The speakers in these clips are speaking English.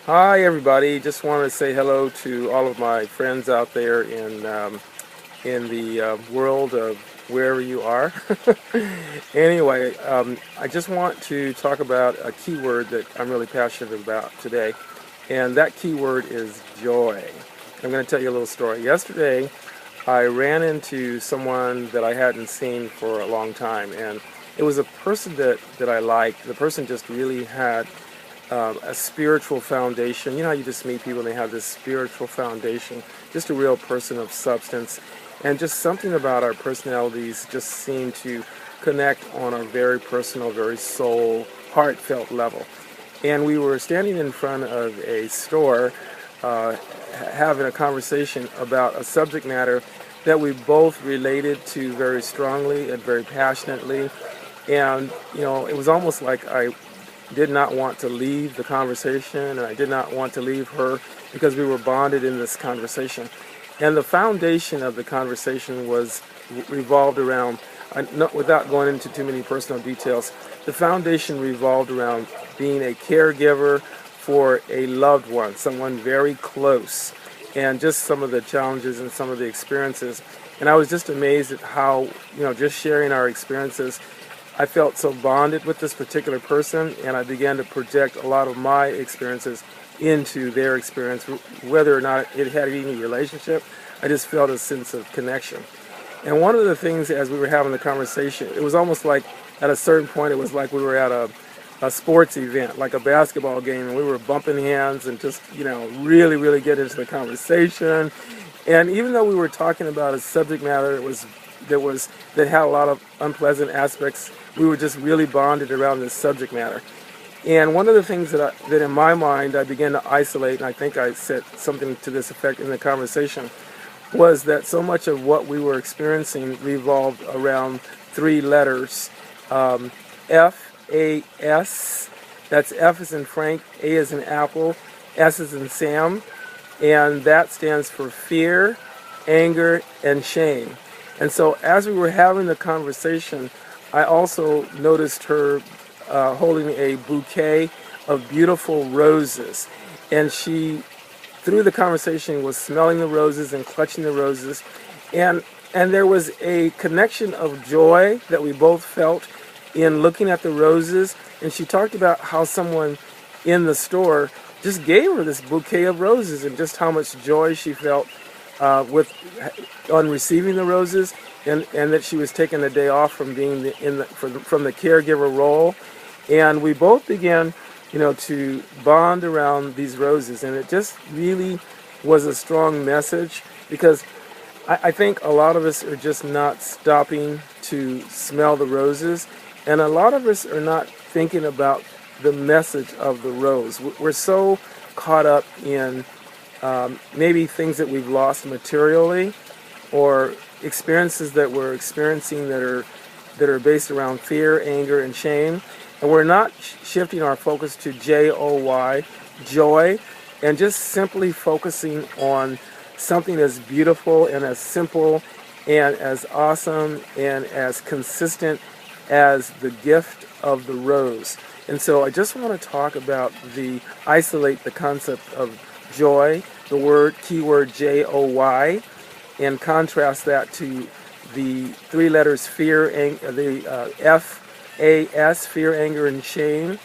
Hi everybody, just wanted to say hello to all of my friends out there in the world of wherever you are. Anyway, I just want to talk about a keyword that I'm really passionate about today, and that keyword is joy. I'm going to tell you a little story. Yesterday, I ran into someone that I hadn't seen for a long time, and it was a person that I liked. The person just really had a spiritual foundation. You know how you just meet people and they have this spiritual foundation, just a real person of substance, and just something about our personalities just seemed to connect on a very personal, very soul, heartfelt level. And we were standing in front of a store having a conversation about a subject matter that we both related to very strongly and very passionately. And, you know, it was almost like I did not want to leave the conversation, and I did not want to leave her because we were bonded in this conversation. And the foundation of the conversation was revolved around, without going into too many personal details, the foundation revolved around being a caregiver for a loved one, someone very close, and just some of the challenges and some of the experiences. And I was just amazed at how, you know, just sharing our experiences, I felt so bonded with this particular person, and I began to project a lot of my experiences into their experience, whether or not it had any relationship. I just felt a sense of connection. And one of the things as we were having the conversation, it was almost like at a certain point, it was like we were at a sports event, like a basketball game, and we were bumping hands and just, you know, really get into the conversation. And even though we were talking about a subject matter that had a lot of unpleasant aspects, we were just really bonded around this subject matter. And one of the things that in my mind I began to isolate, and I think I said something to this effect in the conversation, was that so much of what we were experiencing revolved around three letters, F-A-S. That's F as in Frank, A as in Apple, S as in Sam, and that stands for fear, anger, and shame. And so as we were having the conversation, I also noticed her holding a bouquet of beautiful roses. And she, through the conversation, was smelling the roses and clutching the roses. And there was a connection of joy that we both felt in looking at the roses. And she talked about how someone in the store just gave her this bouquet of roses and just how much joy she felt on receiving the roses, and that she was taking a day off from being from the caregiver role. And we both began, you know, to bond around these roses, and it just really was a strong message, because I think a lot of us are just not stopping to smell the roses, and a lot of us are not thinking about the message of the rose. We're so caught up in maybe things that we've lost materially, or experiences that we're experiencing that are based around fear, anger, and shame, and we're not shifting our focus to J-O-Y, joy, and just simply focusing on something as beautiful and as simple and as awesome and as consistent as the gift of the rose. And so I just want to talk about isolate the concept of joy, the keyword J-O-Y, and contrast that to the three letters fear, F-A-S, fear, anger, and shame,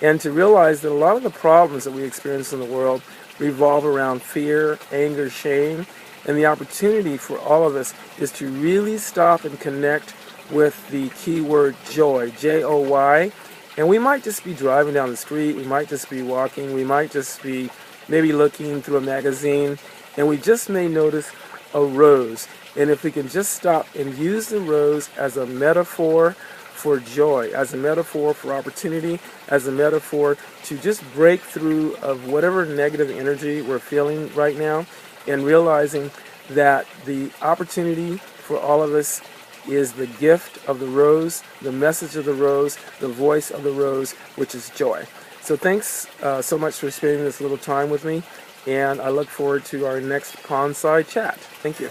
and to realize that a lot of the problems that we experience in the world revolve around fear, anger, shame, and the opportunity for all of us is to really stop and connect with the keyword joy, J-O-Y. And we might just be driving down the street, we might just be walking, we might just be maybe looking through a magazine, and we just may notice a rose. And if we can just stop and use the rose as a metaphor for joy, as a metaphor for opportunity, as a metaphor to just break through of whatever negative energy we're feeling right now, and realizing that the opportunity for all of us is the gift of the rose, the message of the rose, the voice of the rose, which is joy. So thanks so much for spending this little time with me, and I look forward to our next Pondside chat. Thank you.